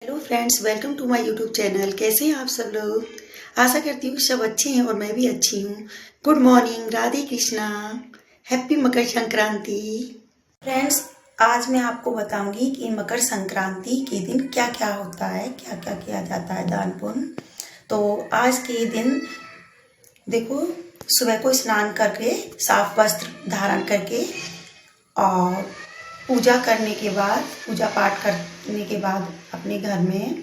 Hello friends, welcome to my YouTube channel. कैसे हैं आप सब लोग? आशा करती हूँ सब अच्छे हैं और मैं भी अच्छी हूँ। Good morning, Radhe Krishna, happy Makar Sankranti. Friends, आज मैं आपको बताऊंगी कि मकर संक्रांति के दिन क्या क्या होता है, क्या क्या किया जाता है दान पुण्य। तो आज के दिन देखो, सुबह को स्नान करके साफ वस्त्र धारण करके और पूजा करने के बाद, पूजा पाठ करने के बाद अपने घर में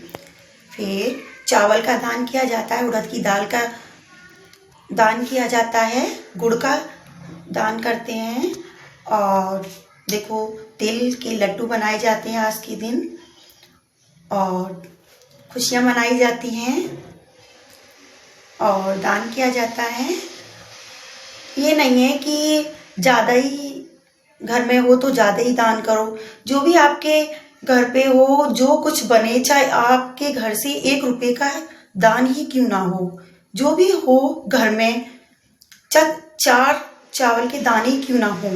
फिर चावल का दान किया जाता है, उड़द की दाल का दान किया जाता है, गुड़ का दान करते हैं और देखो तिल के लड्डू बनाए जाते हैं आज के दिन और खुशियाँ मनाई जाती हैं और दान किया जाता है। ये नहीं है कि ज़्यादा ही घर में हो तो ज़्यादा ही दान करो, जो भी आपके घर पे हो, जो कुछ बने, चाहे आपके घर से 1 रुपए का दान ही क्यों ना हो, जो भी हो घर में, चाहे 4 चावल के दाने ही क्यों ना हो,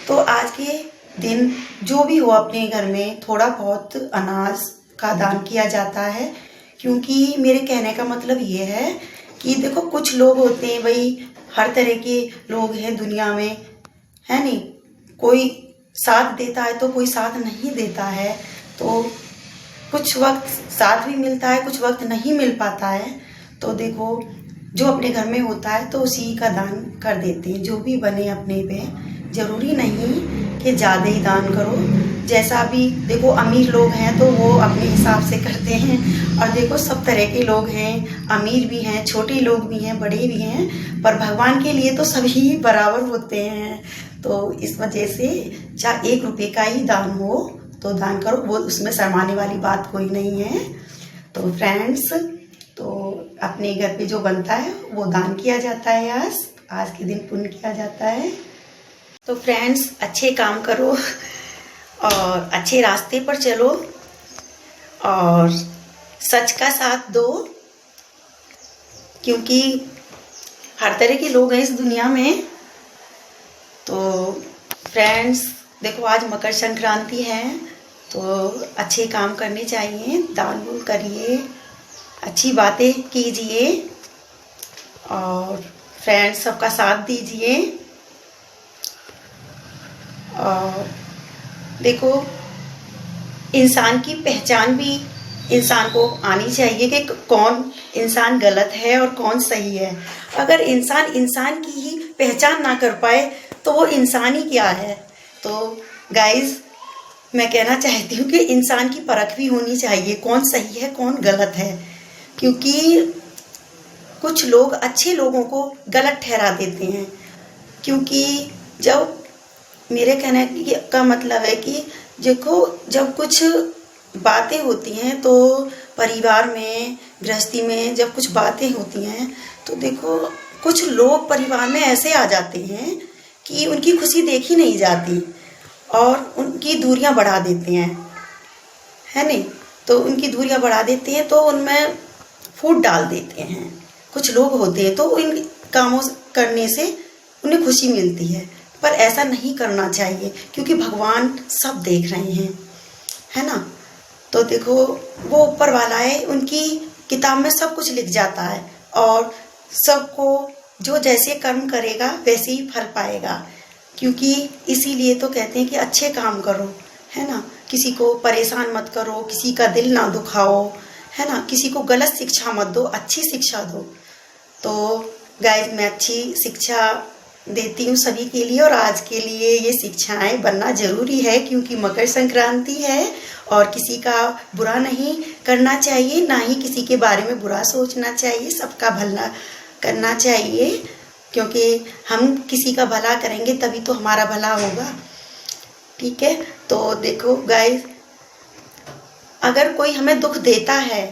तो आज के दिन जो भी हो अपने घर में थोड़ा बहुत अनाज का दान किया जाता है। क्योंकि मेरे कहने का मतलब ये है कि देखो, कुछ लोग होते हैं भाई, हर तरह के लोग हैं दुनिया में, है नहीं, कोई साथ देता है तो कोई साथ नहीं देता है, तो कुछ वक्त साथ भी मिलता है, कुछ वक्त नहीं मिल पाता है। तो देखो, जो अपने घर में होता है तो उसी का दान कर देते हैं, जो भी बने अपने पे। जरूरी नहीं कि ज़्यादा ही दान करो। जैसा भी देखो, अमीर लोग हैं तो वो अपने हिसाब से करते हैं और देखो सब तरह के लोग हैं, अमीर भी हैं, छोटे लोग भी हैं, बड़े भी हैं, पर भगवान के लिए तो सभी बराबर होते हैं। तो इस वजह से चाहे 1 रुपए का ही दान हो तो दान करो, वो उसमें शर्माने वाली बात कोई नहीं है। तो फ्रेंड्स, तो अपने घर पे जो बनता है वो दान किया जाता है, आज के दिन पुण्य किया जाता है। तो फ्रेंड्स, अच्छे काम करो और अच्छे रास्ते पर चलो और सच का साथ दो, क्योंकि हर तरह के लोग हैं इस दुनिया में। तो फ्रेंड्स देखो, आज मकर संक्रांति है तो अच्छे काम करने चाहिए, दान पुण्य करिए, अच्छी बातें कीजिए और फ्रेंड्स सबका साथ दीजिए। और देखो, इंसान की पहचान भी इंसान को आनी चाहिए कि कौन इंसान गलत है और कौन सही है। अगर इंसान इंसान की ही पहचान ना कर पाए तो वो इंसान ही क्या है। तो गाइस, मैं कहना चाहती हूँ कि इंसान की परख भी होनी चाहिए, कौन सही है कौन गलत है। क्योंकि कुछ लोग अच्छे लोगों को गलत ठहरा देते हैं। क्योंकि जब मेरे कहने का मतलब है कि देखो, जब कुछ बातें होती हैं तो परिवार में, गृहस्थी में जब कुछ बातें होती हैं तो देखो, कुछ लोग परिवार में ऐसे आ जाते हैं कि उनकी खुशी देखी नहीं जाती और उनकी दूरियां बढ़ा देते हैं, है नहीं। तो उनकी दूरियां बढ़ा देते हैं तो उनमें फूट डाल देते हैं। कुछ लोग होते हैं तो इन कामों करने से उन्हें खुशी मिलती है, पर ऐसा नहीं करना चाहिए क्योंकि भगवान सब देख रहे हैं, है ना। तो देखो, वो ऊपर वाला है, उनकी किताब में सब कुछ लिख जाता है और सबको जो जैसे कर्म करेगा वैसे ही फल पाएगा। क्योंकि इसीलिए तो कहते हैं कि अच्छे काम करो, है ना, किसी को परेशान मत करो, किसी का दिल ना दुखाओ, है ना, किसी को गलत शिक्षा मत दो, अच्छी शिक्षा दो। तो गाइस, मैं अच्छी शिक्षा देती हूँ सभी के लिए और आज के लिए ये शिक्षाएं बनना जरूरी है, क्योंकि मकर संक्रांति है और किसी का बुरा नहीं करना चाहिए, ना ही किसी के बारे में बुरा सोचना चाहिए, सबका भला करना चाहिए। क्योंकि हम किसी का भला करेंगे तभी तो हमारा भला होगा, ठीक है। तो देखो गाइस, अगर कोई हमें दुख देता है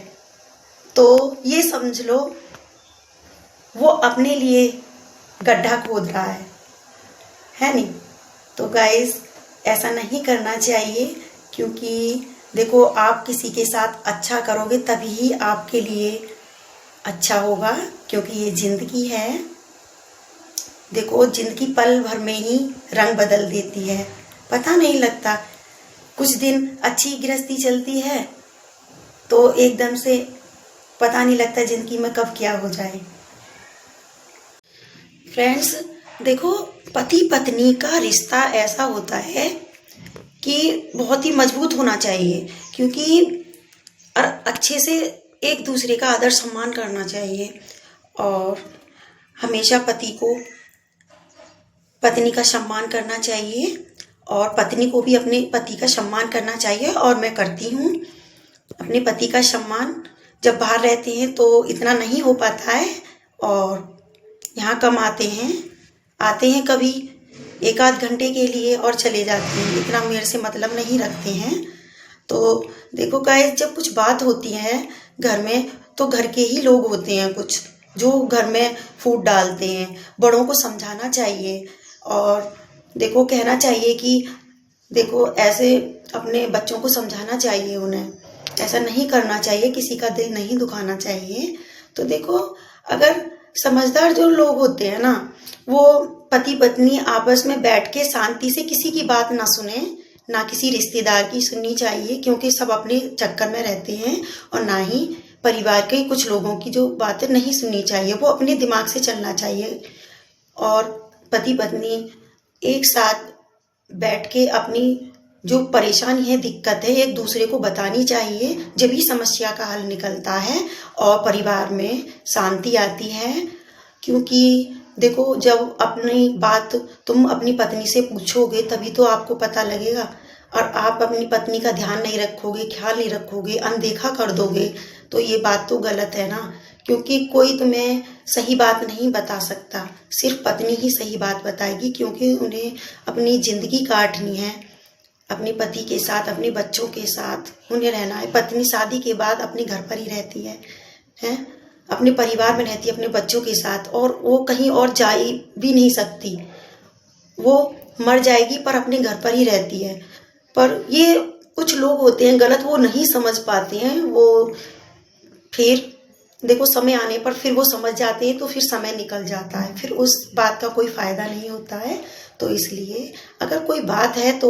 तो ये समझ लो वो अपने लिए गड्ढा खोद रहा है नहीं। तो गाइस, ऐसा नहीं करना चाहिए, क्योंकि देखो, आप किसी के साथ अच्छा करोगे तभी ही आपके लिए अच्छा होगा, क्योंकि ये जिंदगी है। देखो, जिंदगी पल भर में ही रंग बदल देती है, पता नहीं लगता। कुछ दिन अच्छी गृहस्थी चलती है तो एकदम से पता नहीं लगता जिंदगी में कब क्या हो जाए। फ्रेंड्स देखो, पति पत्नी का रिश्ता ऐसा होता है कि बहुत ही मजबूत होना चाहिए, क्योंकि अच्छे से एक दूसरे का आदर सम्मान करना चाहिए और हमेशा पति को पत्नी का सम्मान करना चाहिए और पत्नी को भी अपने पति का सम्मान करना चाहिए। और मैं करती हूँ अपने पति का सम्मान। जब बाहर रहते हैं तो इतना नहीं हो पाता है और यहाँ कम आते हैं कभी 1-8 घंटे के लिए और चले जाते हैं, इतना मेरे से मतलब नहीं रखते हैं। तो देखो गाइस, जब कुछ बात होती है घर में तो घर के ही लोग होते हैं कुछ जो घर में फूट डालते हैं। बड़ों को समझाना चाहिए और देखो कहना चाहिए कि देखो ऐसे अपने बच्चों को समझाना चाहिए, उन्हें ऐसा नहीं करना चाहिए, किसी का दिल नहीं दुखाना चाहिए। तो देखो अगर समझदार जो लोग होते हैं ना, वो पति पत्नी आपस में बैठ के शांति से किसी की बात ना सुने, ना किसी रिश्तेदार की सुननी चाहिए, क्योंकि सब अपने चक्कर में रहते हैं। और ना ही परिवार के कुछ लोगों की जो बातें नहीं सुननी चाहिए, वो अपने दिमाग से चलना चाहिए। और पति पत्नी एक साथ बैठ के अपनी जो परेशानी है, दिक्कत है, एक दूसरे को बतानी चाहिए, जब ही समस्या का हल निकलता है और परिवार में शांति आती है। क्योंकि देखो, जब अपनी बात तुम अपनी पत्नी से पूछोगे तभी तो आपको पता लगेगा, और आप अपनी पत्नी का ध्यान नहीं रखोगे, ख्याल नहीं रखोगे, अनदेखा कर दोगे, तो ये बात तो गलत है ना। क्योंकि कोई तुम्हें सही बात नहीं बता सकता, सिर्फ पत्नी ही सही बात बताएगी, क्योंकि उन्हें अपनी ज़िंदगी काटनी है, अपने पति के साथ, अपने बच्चों के साथ उन्हें रहना है। पत्नी शादी के बाद अपने घर पर ही रहती है, अपने परिवार में रहती है, अपने बच्चों के साथ, और वो कहीं और जा भी नहीं सकती। वो मर जाएगी पर अपने घर पर ही रहती है। पर ये कुछ लोग होते हैं गलत, वो नहीं समझ पाते हैं। वो फिर देखो समय आने पर फिर वो समझ जाते हैं, तो फिर समय निकल जाता है, फिर उस बात का कोई फायदा नहीं होता है। तो इसलिए अगर कोई बात है तो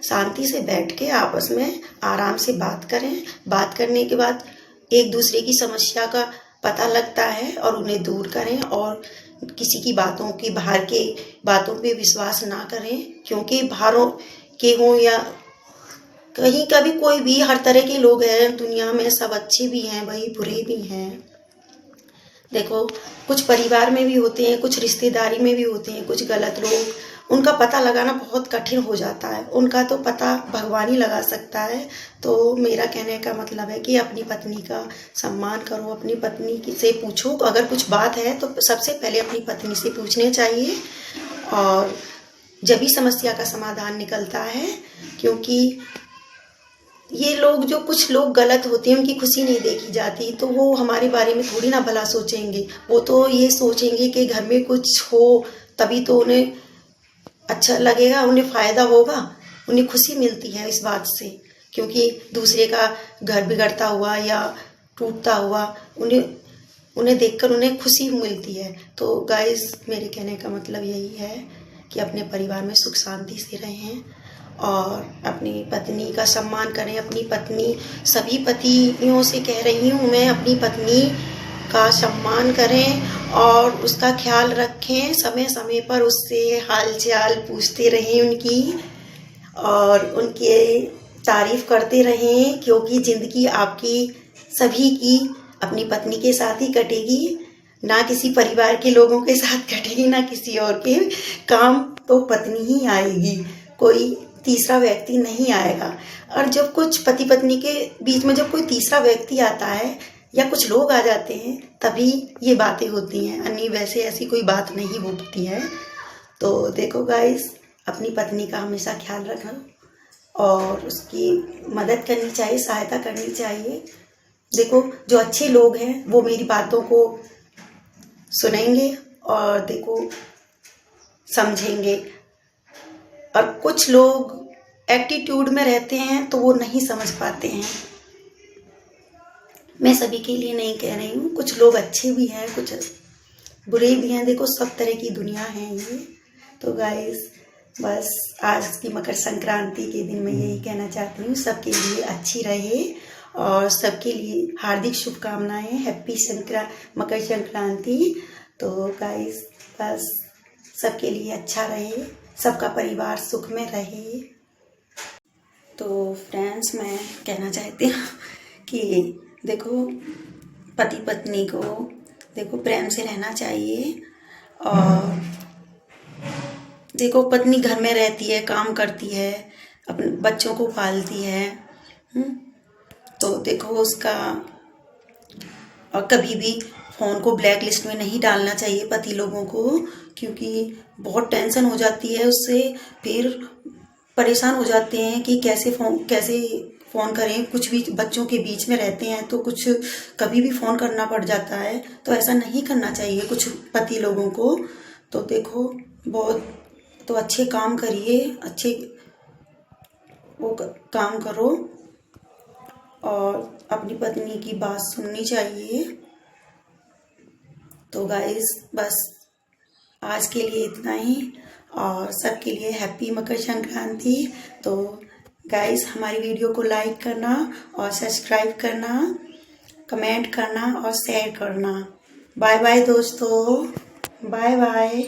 शांति से बैठ के आपस में आराम से बात करें। बात करने के बाद एक दूसरे की समस्या का पता लगता है और उन्हें दूर करें, और किसी की बातों की, बाहर के बातों पे विश्वास ना करें, क्योंकि बाहरों के हों या कहीं का भी कोई भी, हर तरह के लोग हैं दुनिया में, सब अच्छे भी हैं वही बुरे भी हैं। देखो कुछ परिवार में भी होते हैं, कुछ रिश्तेदारी में भी होते हैं कुछ गलत लोग, उनका पता लगाना बहुत कठिन हो जाता है, उनका तो पता भगवान ही लगा सकता है। तो मेरा कहने का मतलब है कि अपनी पत्नी का सम्मान करो, अपनी पत्नी से पूछो, अगर कुछ बात है तो सबसे पहले अपनी पत्नी से पूछने चाहिए, और जब भी समस्या का समाधान निकलता है। क्योंकि ये लोग, जो कुछ लोग गलत होते हैं, उनकी खुशी नहीं देखी जाती, तो वो हमारे बारे में थोड़ी ना भला सोचेंगे। वो तो ये सोचेंगे कि घर में कुछ हो तभी तो उन्हें अच्छा लगेगा, उन्हें फ़ायदा होगा, उन्हें खुशी मिलती है इस बात से। क्योंकि दूसरे का घर बिगड़ता हुआ या टूटता हुआ उन्हें देखकर उन्हें खुशी मिलती है। तो गाइस, मेरे कहने का मतलब यही है कि अपने परिवार में सुख शांति से रहें और अपनी पत्नी का सम्मान करें। अपनी पत्नी, सभी पतियों से कह रही हूँ मैं, अपनी पत्नी का सम्मान करें और उसका ख्याल रखें, समय समय पर उससे हालचाल पूछते रहें उनकी, और उनके तारीफ़ करते रहें, क्योंकि ज़िंदगी आपकी सभी की अपनी पत्नी के साथ ही कटेगी, ना किसी परिवार के लोगों के साथ कटेगी, ना किसी और के। काम तो पत्नी ही आएगी, कोई तीसरा व्यक्ति नहीं आएगा। और जब कुछ पति पत्नी के बीच में जब कोई तीसरा व्यक्ति आता है या कुछ लोग आ जाते हैं, तभी ये बातें होती हैं, अन्य वैसे ऐसी कोई बात नहीं होती है। तो देखो गाइस, अपनी पत्नी का हमेशा ख्याल रखना और उसकी मदद करनी चाहिए, सहायता करनी चाहिए। देखो जो अच्छे लोग हैं वो मेरी बातों को सुनेंगे और देखो समझेंगे, और कुछ लोग एटीट्यूड में रहते हैं तो वो नहीं समझ पाते हैं। मैं सभी के लिए नहीं कह रही हूँ, कुछ लोग अच्छे भी हैं, कुछ बुरे भी हैं। देखो सब तरह की दुनिया है ये। तो गाइस, बस आज की मकर संक्रांति के दिन मैं यही कहना चाहती हूँ, सबके लिए अच्छी रहे और सबके लिए हार्दिक शुभकामनाएं। हैप्पी मकर संक्रांति। तो गाइस बस सबके लिए अच्छा रहे, सबका परिवार सुख में रहे। तो फ्रेंड्स, मैं कहना चाहती हूँ कि देखो, पति पत्नी को देखो प्रेम से रहना चाहिए। और देखो, पत्नी घर में रहती है, काम करती है, अपने बच्चों को पालती है। तो देखो उसका, और कभी भी फ़ोन को ब्लैक लिस्ट में नहीं डालना चाहिए पति लोगों को, क्योंकि बहुत टेंशन हो जाती है उससे। फिर परेशान हो जाते हैं कि कैसे फ़ोन करें। कुछ भी बच्चों के बीच में रहते हैं तो कुछ कभी भी फ़ोन करना पड़ जाता है। तो ऐसा नहीं करना चाहिए कुछ पति लोगों को। तो देखो, बहुत तो अच्छे काम करिए, अच्छे वो काम करो और अपनी पत्नी की बात सुननी चाहिए। तो गाइस बस आज के लिए इतना ही, और सबके लिए हैप्पी मकर संक्रांति। तो गाइस, हमारी वीडियो को लाइक करना और सब्सक्राइब करना, कमेंट करना और शेयर करना। बाय बाय दोस्तों, बाय बाय।